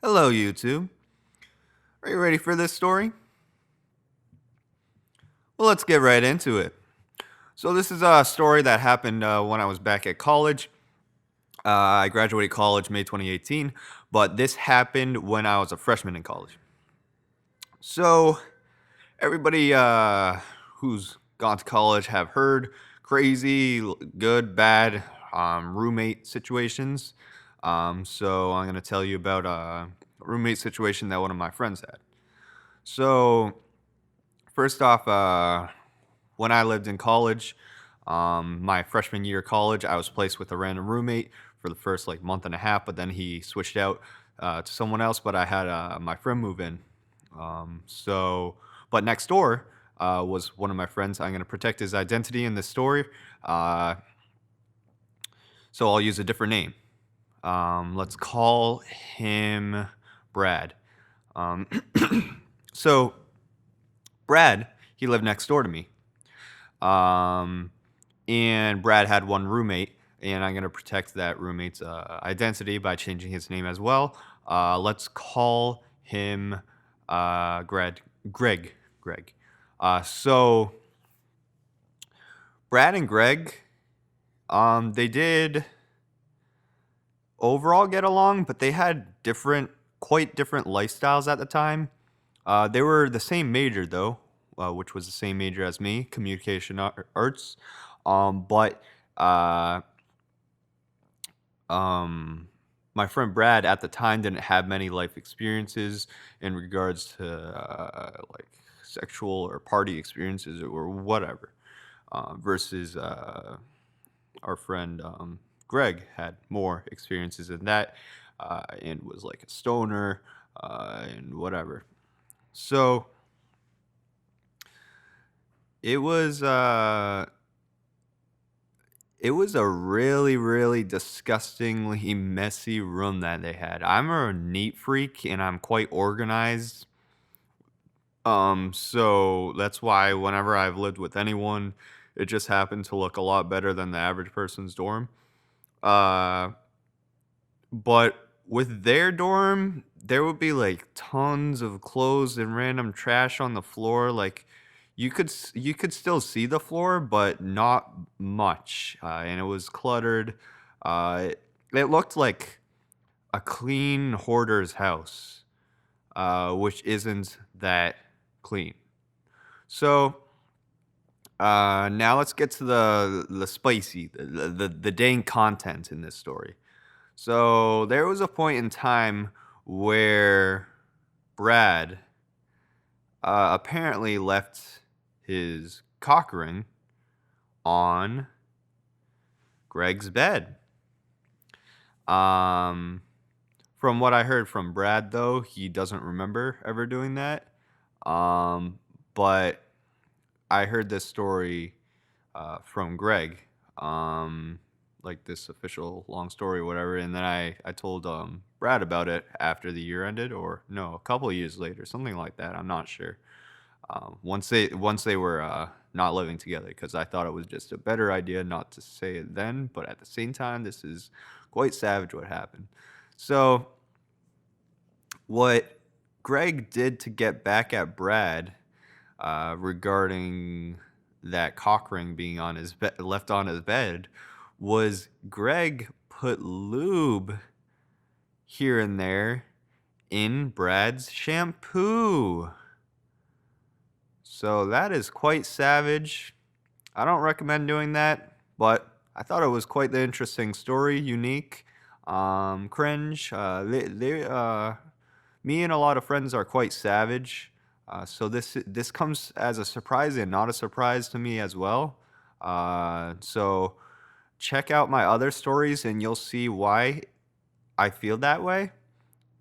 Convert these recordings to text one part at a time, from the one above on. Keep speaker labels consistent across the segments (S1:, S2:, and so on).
S1: Hello, YouTube. Are you ready for this story? Well, let's get right into it. So, this is a story that happened when I was back at college. I graduated college May 2018, but this happened when I was a freshman in college. So, everybody who's gone to college have heard crazy, good, bad roommate situations. So, I'm going to tell you about a roommate situation that one of my friends had. So, first off, when I lived in college, my freshman year of college, I was placed with a random roommate for the first month and a half, but then he switched out to someone else. But I had my friend move in. But next door was one of my friends. I'm going to protect his identity in this story, so I'll use a different name. Let's call him Brad. Um, so Brad, he lived next door to me. And Brad had one roommate, and I'm going to protect that roommate's identity by changing his name as well. Let's call him Greg. So Brad and Greg, they did overall get along, but they had quite different lifestyles at the time. They were the same major though, which was the same major as me, communication arts. But my friend Brad at the time didn't have many life experiences in regards to sexual or party experiences or whatever, versus our friend Greg had more experiences in that, and was like a stoner and whatever. So it was a really, really disgustingly messy room that they had. I'm a neat freak and I'm quite organized. So that's why whenever I've lived with anyone, it just happened to look a lot better than the average person's dorm. But with their dorm, there would be tons of clothes and random trash on the floor. You could still see the floor, but not much, and it was cluttered. It looked like a clean hoarder's house, which isn't that clean. So now let's get to the spicy, the dang content in this story. So there was a point in time where Brad apparently left his cock ring on Greg's bed. From what I heard from Brad, though, he doesn't remember ever doing that. But I heard this story from Greg. This official long story or whatever, and then I told Brad about it after the year ended, or no, a couple of years later, something like that. I'm not sure. Once they were not living together, because I thought it was just a better idea not to say it then, but at the same time, this is quite savage what happened. So what Greg did to get back at Brad regarding that cock ring being on his left on his bed was Greg put lube here and there in Brad's shampoo. So that is quite savage. I don't recommend doing that, but I thought it was quite the interesting story, unique, cringe. Me and a lot of friends are quite savage. So this comes as a surprise and not a surprise to me as well. So check out my other stories and you'll see why I feel that way,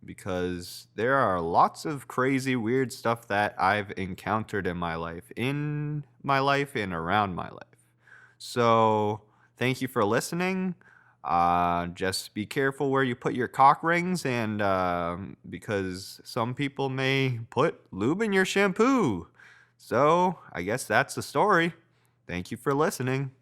S1: because there are lots of crazy, weird stuff that I've encountered in my life and around my life. So thank you for listening. Just be careful where you put your cock rings, and because some people may put lube in your shampoo. So I guess that's the story. Thank you for listening.